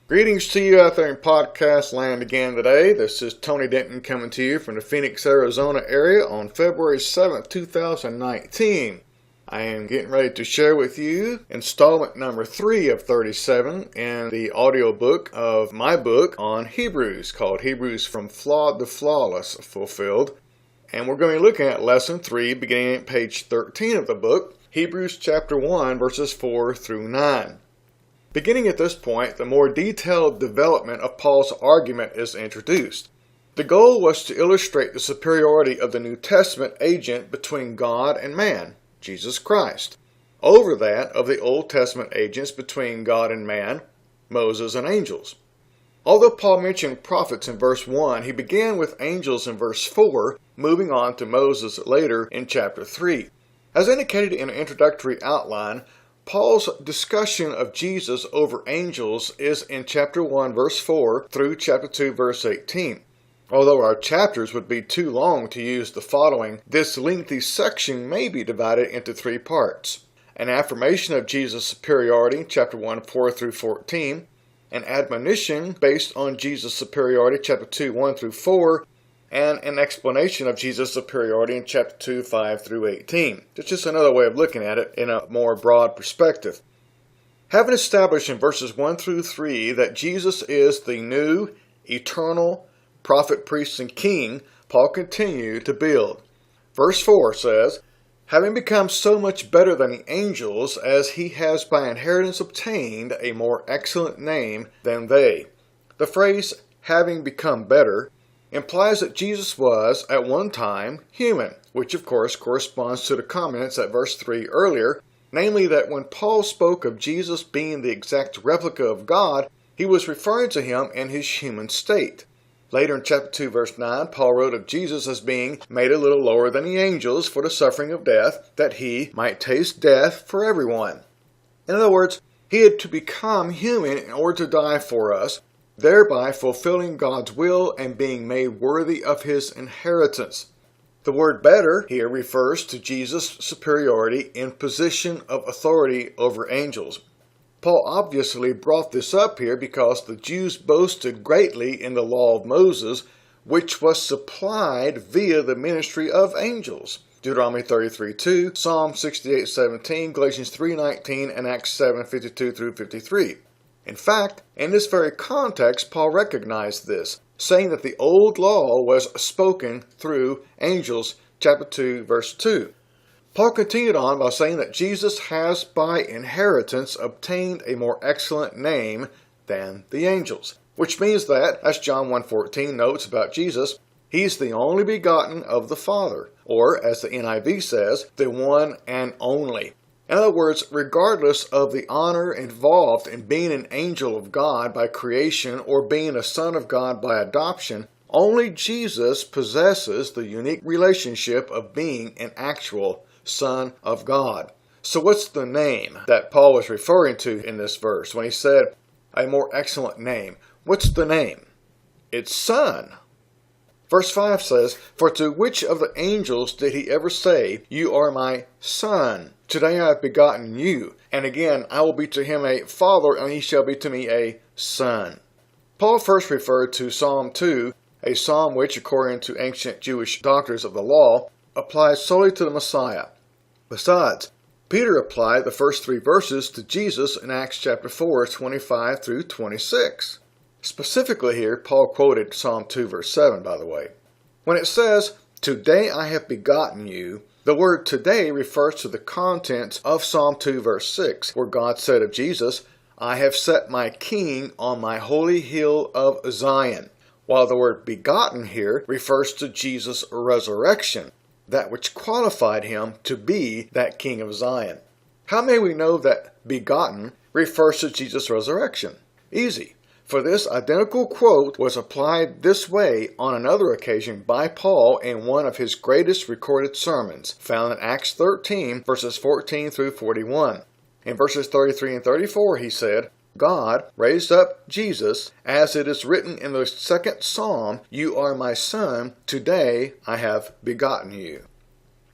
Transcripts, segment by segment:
Greetings to you out there in podcast land again today. This is Tony Denton coming to you from the Phoenix, Arizona area on February 7th, 2019. I am getting ready to share with you installment number 3 of 37 in the audiobook of my book on Hebrews called Hebrews from Flawed to Flawless Fulfilled. And we're going to be looking at lesson 3 beginning at page 13 of the book, Hebrews chapter 1 verses 4 through 9. Beginning at this point, the more detailed development of Paul's argument is introduced. The goal was to illustrate the superiority of the New Testament agent between God and man, Jesus Christ, over that of the Old Testament agents between God and man, Moses and angels. Although Paul mentioned prophets in verse 1, he began with angels in verse 4, moving on to Moses later in chapter 3. As indicated in an introductory outline, Paul's discussion of Jesus over angels is in chapter 1 verse 4 through chapter 2 verse 18. Although our chapters would be too long to use the following, this lengthy section may be divided into 3 parts. An affirmation of Jesus' superiority, chapter 1 4 through 14. An admonition based on Jesus' superiority, chapter 2 1 through 4. And an explanation of Jesus' superiority in chapter 2, 5 through 18. It's just another way of looking at it in a more broad perspective. Having established in verses 1 through 3 that Jesus is the new, eternal prophet, priest, and king, Paul continued to build. Verse 4 says, having become so much better than the angels, as he has by inheritance obtained a more excellent name than they. The phrase, having become better, implies that Jesus was, at one time, human, which of course corresponds to the comments at verse 3 earlier, namely that when Paul spoke of Jesus being the exact replica of God, he was referring to him in his human state. Later in chapter 2 verse 9, Paul wrote of Jesus as being made a little lower than the angels for the suffering of death, that he might taste death for everyone. In other words, he had to become human in order to die for us, thereby fulfilling God's will and being made worthy of his inheritance. The word better here refers to Jesus' superiority in position of authority over angels. Paul obviously brought this up here because the Jews boasted greatly in the law of Moses, which was supplied via the ministry of angels. Deuteronomy 33:2, Psalm 68:17, Galatians 3:19, and Acts 7:52 through 53. In fact, in this very context, Paul recognized this, saying that the old law was spoken through angels, chapter 2, verse 2. Paul continued on by saying that Jesus has by inheritance obtained a more excellent name than the angels, which means that, as John 1:14 notes about Jesus, he's the only begotten of the Father, or as the NIV says, the one and only. In other words, regardless of the honor involved in being an angel of God by creation or being a son of God by adoption, only Jesus possesses the unique relationship of being an actual son of God. So what's the name that Paul was referring to in this verse when he said, a more excellent name? What's the name? It's Son. Verse 5 says, for to which of the angels did he ever say, you are my son? Today I have begotten you. And again, I will be to him a father, and he shall be to me a son. Paul first referred to Psalm 2, a psalm which, according to ancient Jewish doctors of the law, applies solely to the Messiah. Besides, Peter applied the first 3 verses to Jesus in Acts chapter 4, 25 through 26. Specifically here, Paul quoted Psalm 2 verse 7, by the way. When it says, today I have begotten you, the word today refers to the contents of Psalm 2 verse 6, where God said of Jesus, I have set my king on my holy hill of Zion, while the word begotten here refers to Jesus' resurrection, that which qualified him to be that king of Zion. How may we know that begotten refers to Jesus' resurrection? Easy. For this identical quote was applied this way on another occasion by Paul in one of his greatest recorded sermons, found in Acts 13, verses 14 through 41. In verses 33 and 34, he said, God raised up Jesus, as it is written in the 2nd Psalm, you are my son, today I have begotten you.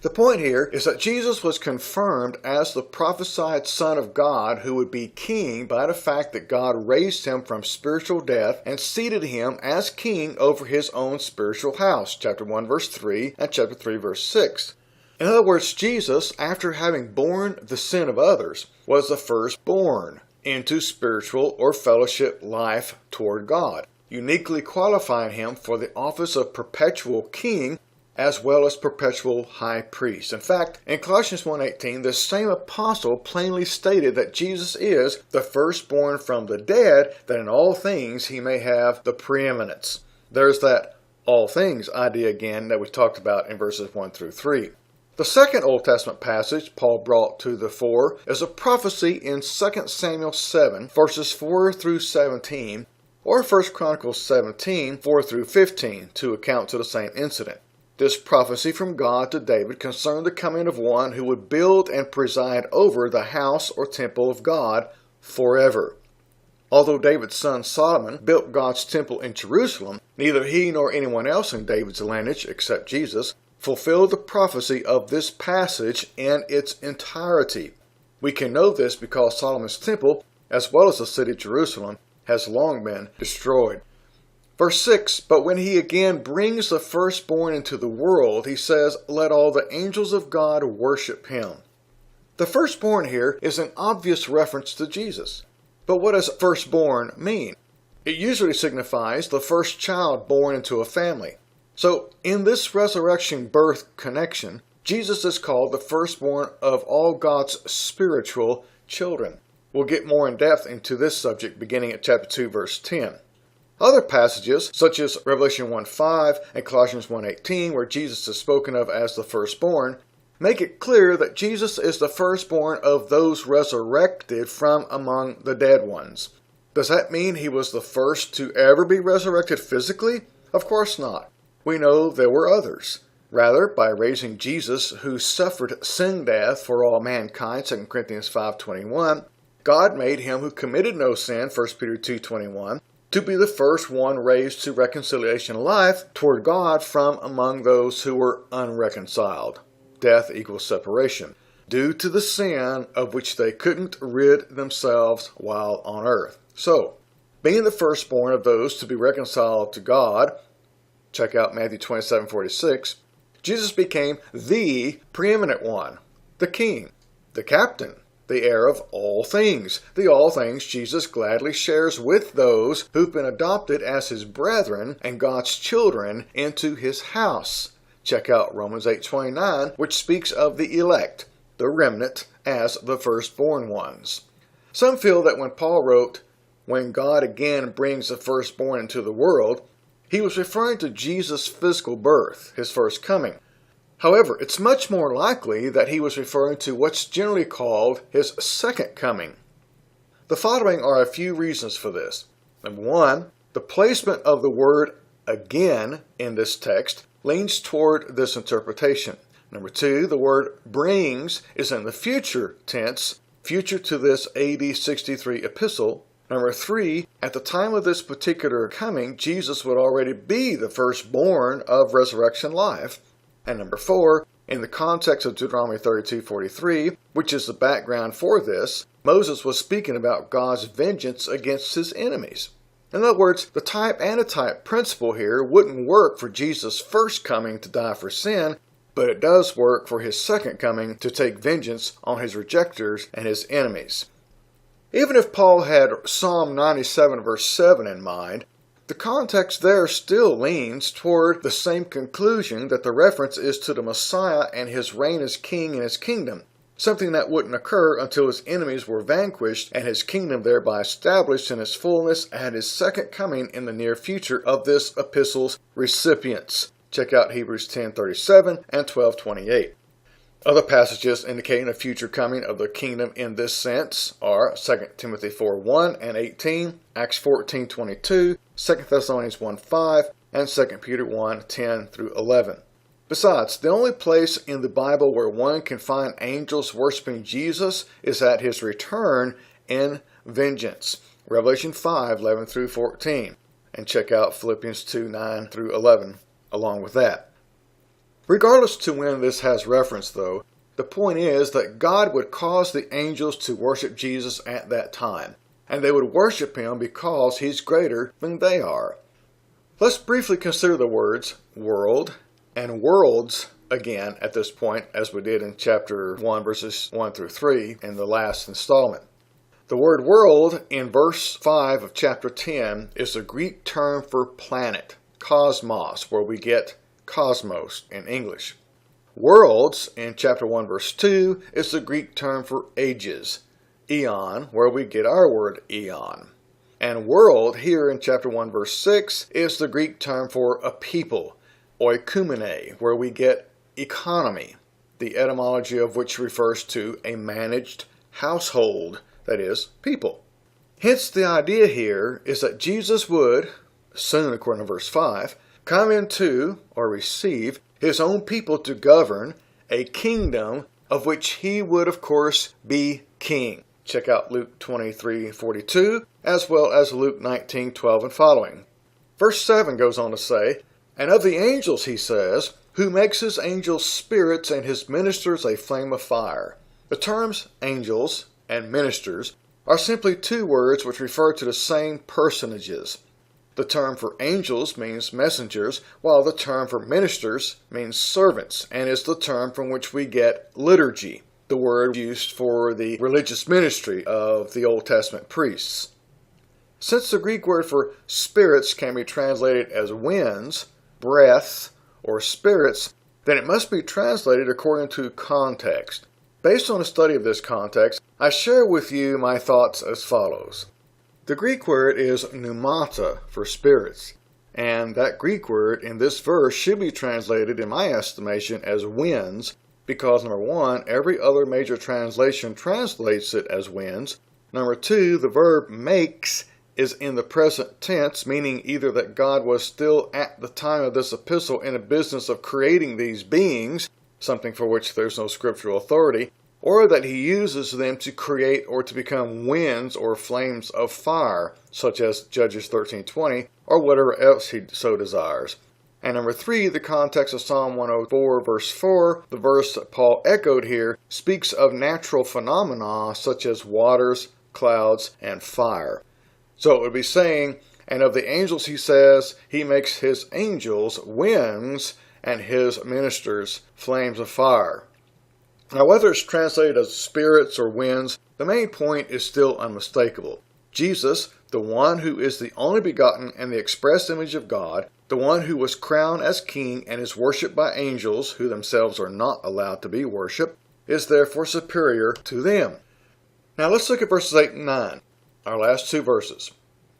The point here is that Jesus was confirmed as the prophesied Son of God who would be king by the fact that God raised him from spiritual death and seated him as king over his own spiritual house, chapter 1 verse 3 and chapter 3 verse 6. In other words, Jesus, after having borne the sin of others, was the firstborn into spiritual or fellowship life toward God, uniquely qualifying him for the office of perpetual king as well as perpetual high priest. In fact, in Colossians 1:18, the same apostle plainly stated that Jesus is the firstborn from the dead, that in all things he may have the preeminence. There's that all things idea again that we talked about in verses 1 through 3. The second Old Testament passage Paul brought to the fore is a prophecy in 2 Samuel 7, verses 4 through 17, or 1 Chronicles 17, 4 through 15, to account to the same incident. This prophecy from God to David concerned the coming of one who would build and preside over the house or temple of God forever. Although David's son Solomon built God's temple in Jerusalem, neither he nor anyone else in David's lineage, except Jesus, fulfilled the prophecy of this passage in its entirety. We can know this because Solomon's temple, as well as the city of Jerusalem, has long been destroyed. Verse 6, but when he again brings the firstborn into the world, he says, let all the angels of God worship him. The firstborn here is an obvious reference to Jesus. But what does firstborn mean? It usually signifies the first child born into a family. So in this resurrection birth connection, Jesus is called the firstborn of all God's spiritual children. We'll get more in depth into this subject beginning at chapter 2, verse 10. Other passages, such as Revelation 1:5 and Colossians 1:18, where Jesus is spoken of as the firstborn, make it clear that Jesus is the firstborn of those resurrected from among the dead ones. Does that mean he was the first to ever be resurrected physically? Of course not. We know there were others. Rather, by raising Jesus, who suffered sin death for all mankind, 2 Corinthians 5:21, God made him who committed no sin, 1 Peter 2:21, to be the first one raised to reconciliation life toward God from among those who were unreconciled. Death equals separation, due to the sin of which they couldn't rid themselves while on earth. So, being the firstborn of those to be reconciled to God, check out Matthew 27:46, Jesus became the preeminent one, the king, the captain, the heir of all things. The all things Jesus gladly shares with those who've been adopted as his brethren and God's children into his house. Check out Romans 8:29, which speaks of the elect, the remnant, as the firstborn ones. Some feel that when Paul wrote, when God again brings the firstborn into the world, he was referring to Jesus' physical birth, his first coming. However, it's much more likely that he was referring to what's generally called his second coming. The following are a few reasons for this. Number one, the placement of the word again in this text leans toward this interpretation. Number two, the word brings is in the future tense, future to this AD 63 epistle. Number three, at the time of this particular coming, Jesus would already be the firstborn of resurrection life. And number four, in the context of Deuteronomy 32:43, which is the background for this, Moses was speaking about God's vengeance against his enemies. In other words, the type antitype principle here wouldn't work for Jesus' first coming to die for sin, but it does work for his second coming to take vengeance on his rejectors and his enemies. Even if Paul had Psalm 97 verse 7 in mind, the context there still leans toward the same conclusion that the reference is to the Messiah and his reign as king in his kingdom, something that wouldn't occur until his enemies were vanquished and his kingdom thereby established in its fullness at his second coming in the near future of this epistle's recipients. Check out Hebrews 10:37 and 12:28. Other passages indicating a future coming of the kingdom in this sense are 2 Timothy 4:1 and 18, Acts 14:22, 2 Thessalonians 1:5, and 2 Peter 1:10 through 11. Besides, the only place in the Bible where one can find angels worshiping Jesus is at his return in vengeance. Revelation 5:11 through 14. And check out Philippians 2:9 through 11 along with that. Regardless to when this has reference, though, the point is that God would cause the angels to worship Jesus at that time, and they would worship him because he's greater than they are. Let's briefly consider the words world and worlds again at this point, as we did in chapter 1, verses 1 through 3 in the last installment. The word world in verse 5 of chapter 10 is the Greek term for planet, cosmos, where we get cosmos in English. Worlds in chapter 1 verse 2 is the Greek term for ages, eon, where we get our word eon. And world here in chapter 1 verse 6 is the Greek term for a people, oikumene, where we get economy, the etymology of which refers to a managed household, that is, people. Hence the idea here is that Jesus would, soon according to verse 5, come into or receive his own people to govern a kingdom of which he would of course be king. Check out Luke 23:42 as well as Luke 19:12 and following. Verse 7 goes on to say, "And of the angels he says, who makes his angels spirits and his ministers a flame of fire." The terms angels and ministers are simply two words which refer to the same personages. The term for angels means messengers, while the term for ministers means servants, and is the term from which we get liturgy, the word used for the religious ministry of the Old Testament priests. Since the Greek word for spirits can be translated as winds, breath, or spirits, then it must be translated according to context. Based on a study of this context, I share with you my thoughts as follows. The Greek word is pneumata for spirits, and that Greek word in this verse should be translated, in my estimation, as winds, because number one, every other major translation translates it as winds. Number two, the verb makes is in the present tense, meaning either that God was still at the time of this epistle in a business of creating these beings, something for which there's no scriptural authority, or that he uses them to create or to become winds or flames of fire, such as Judges 13:20, or whatever else he so desires. And number three, the context of Psalm 104 verse 4, the verse that Paul echoed here, speaks of natural phenomena such as waters, clouds, and fire. So it would be saying, and of the angels he says, he makes his angels winds and his ministers flames of fire. Now, whether it's translated as spirits or winds, the main point is still unmistakable. Jesus, the one who is the only begotten and the express image of God, the one who was crowned as king and is worshipped by angels, who themselves are not allowed to be worshipped, is therefore superior to them. Now let's look at verses 8 and 9, our last two verses.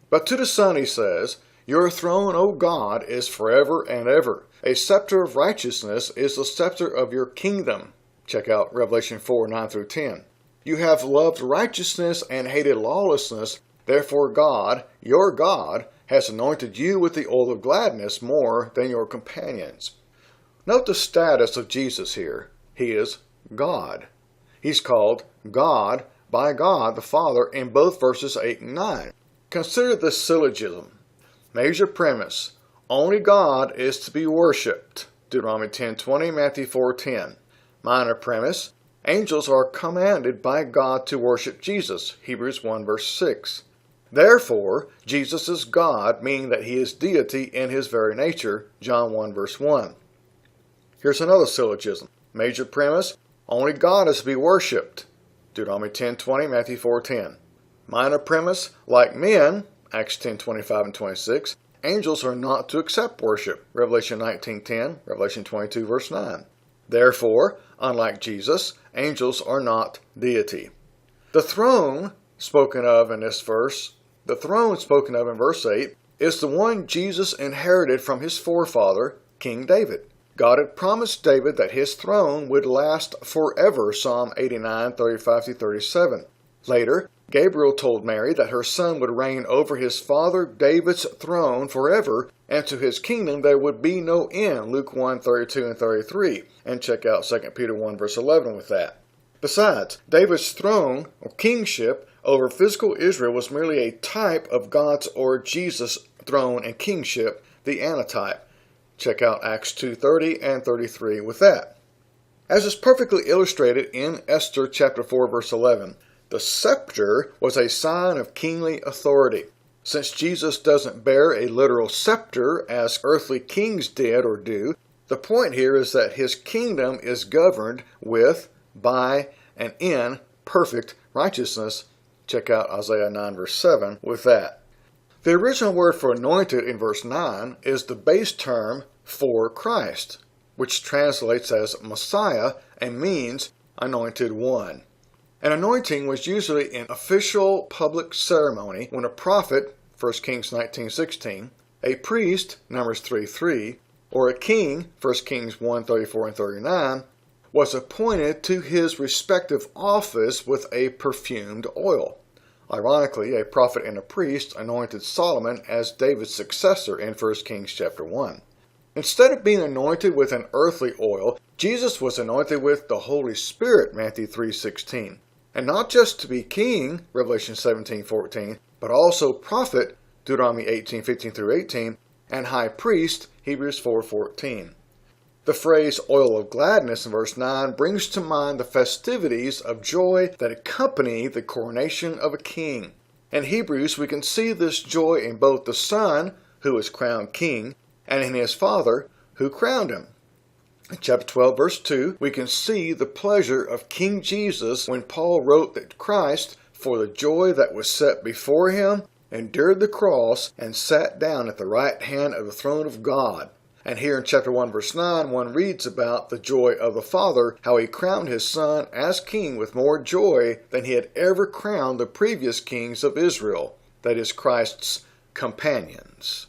"But to the Son he says, Your throne, O God, is forever and ever. A scepter of righteousness is the scepter of your kingdom." Check out Revelation 4:9 through 10. "You have loved righteousness and hated lawlessness. Therefore God, your God, has anointed you with the oil of gladness more than your companions." Note the status of Jesus here. He is God. He's called God by God the Father in both verses 8 and 9. Consider this syllogism. Major premise: only God is to be worshipped. Deuteronomy 10:20, Matthew 4:10. Minor premise: angels are commanded by God to worship Jesus. Hebrews 1 verse 6. Therefore, Jesus is God, meaning that he is deity in his very nature. John 1 verse 1. Here's another syllogism. Major premise: only God is to be worshipped. Deuteronomy 10:20, Matthew 4:10. Minor premise: like men, Acts 10:25 and 26, angels are not to accept worship. Revelation 19:10, Revelation 22 verse 9. Therefore, unlike Jesus, angels are not deity. The throne spoken of in this verse, the throne spoken of in verse 8, is the one Jesus inherited from his forefather, King David. God had promised David that his throne would last forever, Psalm 89:35-37. Later, Gabriel told Mary that her son would reign over his father David's throne forever, and to his kingdom there would be no end, Luke 1:32 and 33, and check out 2 Peter 1 verse 11 with that. Besides, David's throne, or kingship, over physical Israel was merely a type of God's or Jesus' throne and kingship, the antitype. Check out Acts 2:30 and 33 with that. As is perfectly illustrated in Esther chapter 4 verse 11, the scepter was a sign of kingly authority. Since Jesus doesn't bear a literal scepter as earthly kings did or do, the point here is that his kingdom is governed with, by, and in perfect righteousness. Check out Isaiah 9 verse 7 with that. The original word for anointed in verse 9 is the base term for Christ, which translates as Messiah and means anointed one. An anointing was usually an official public ceremony when a prophet, 1 Kings 19:16, a priest, Numbers 3:3, or a king, 1 Kings 1:34 and 39, was appointed to his respective office with a perfumed oil. Ironically, a prophet and a priest anointed Solomon as David's successor in 1 Kings chapter 1. Instead of being anointed with an earthly oil, Jesus was anointed with the Holy Spirit, Matthew 3:16. And not just to be king, Revelation 17:14, but also prophet, Deuteronomy 18:15 through 18, and high priest, Hebrews 4:14. The phrase oil of gladness in verse 9 brings to mind the festivities of joy that accompany the coronation of a king. In Hebrews, we can see this joy in both the Son, who is crowned king, and in his Father, who crowned him. In chapter 12, verse 2, we can see the pleasure of King Jesus when Paul wrote that Christ, for the joy that was set before him, endured the cross and sat down at the right hand of the throne of God. And here in chapter 1, verse 9, one reads about the joy of the Father, how he crowned his Son as king with more joy than he had ever crowned the previous kings of Israel, that is, Christ's companions.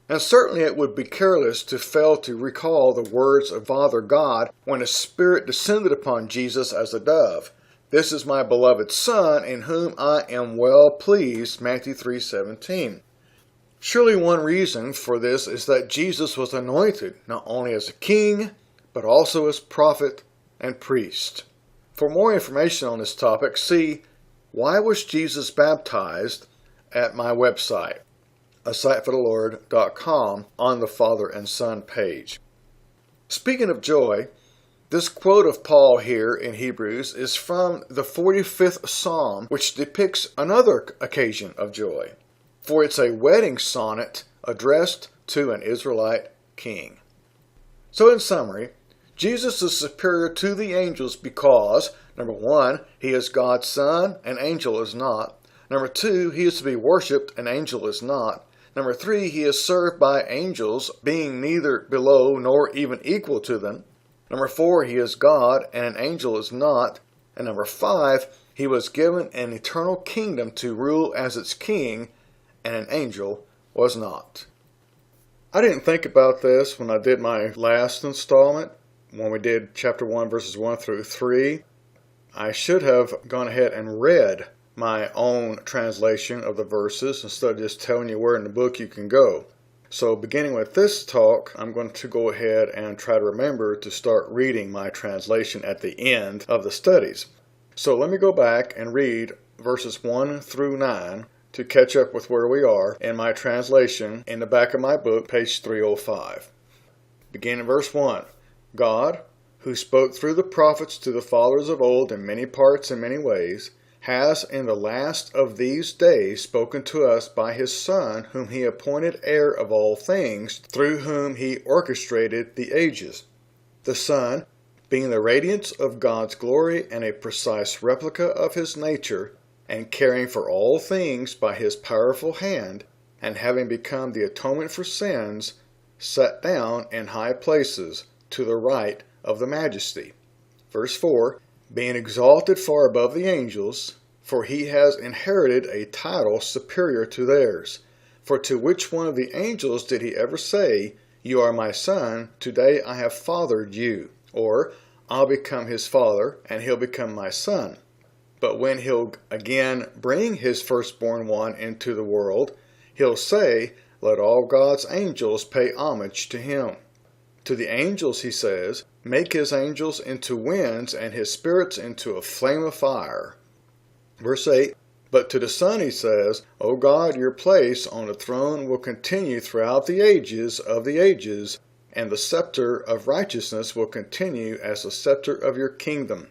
And certainly it would be careless to fail to recall the words of Father God when His Spirit descended upon Jesus as a dove. This is my beloved Son, in whom I am well pleased, Matthew 3:17. Surely one reason for this is that Jesus was anointed not only as a king, but also as prophet and priest. For more information on this topic, see Why Was Jesus Baptized at my website, asightforthelord.com, on the Father and Son page. Speaking of joy, this quote of Paul here in Hebrews is from the 45th Psalm, which depicts another occasion of joy. For it's a wedding sonnet addressed to an Israelite king. So in summary, Jesus is superior to the angels because, number 1, he is God's Son, an angel is not. Number 2, he is to be worshipped, an angel is not. Number 3, he is served by angels, being neither below nor even equal to them. Number 4, he is God, and an angel is not. And number 5, he was given an eternal kingdom to rule as its king, and an angel was not. I didn't think about this when I did my last installment, when we did chapter 1 verses 1 through 3. I should have gone ahead and read my own translation of the verses instead of just telling you where in the book you can go. So beginning with this talk, I'm going to go ahead and try to remember to start reading my translation at the end of the studies. So let me go back and read verses 1 through 9 to catch up with where we are in my translation in the back of my book, page 305. Beginning in verse 1. God, who spoke through the prophets to the fathers of old in many parts and many ways, has in the last of these days spoken to us by his Son, whom he appointed heir of all things, through whom he orchestrated the ages. The Son, being the radiance of God's glory and a precise replica of his nature, and caring for all things by his powerful hand, and having become the atonement for sins, sat down in high places to the right of the majesty. Verse 4, being exalted far above the angels, for he has inherited a title superior to theirs. For to which one of the angels did he ever say, "You are my son, today I have fathered you," or, "I'll become his father, and he'll become my son"? But when he'll again bring his firstborn one into the world, he'll say, "Let all God's angels pay homage to him." To the angels, he says, "Make his angels into winds and his spirits into a flame of fire." Verse 8, but to the Son he says, "O God, your place on the throne will continue throughout the ages of the ages. and the scepter of righteousness will continue as the scepter of your kingdom.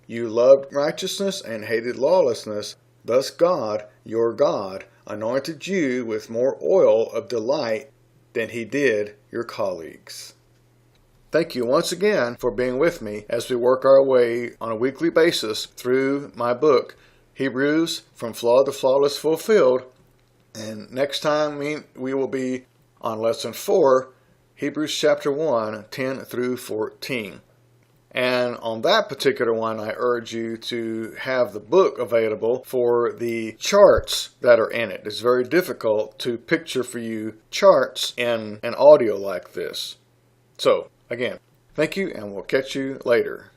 You loved righteousness and hated lawlessness, thus God, your God, anointed you with more oil of delight than he did your colleagues. Thank you once again for being with me as we work our way on a weekly basis through my book, Hebrews from Flawed to Flawless Fulfilled. And next time we will be on Lesson 4, Hebrews chapter 1, 10 through 14. And on that particular one, I urge you to have the book available for the charts that are in it. It's very difficult to picture for you charts in an audio like this. So, again, thank you, and we'll catch you later.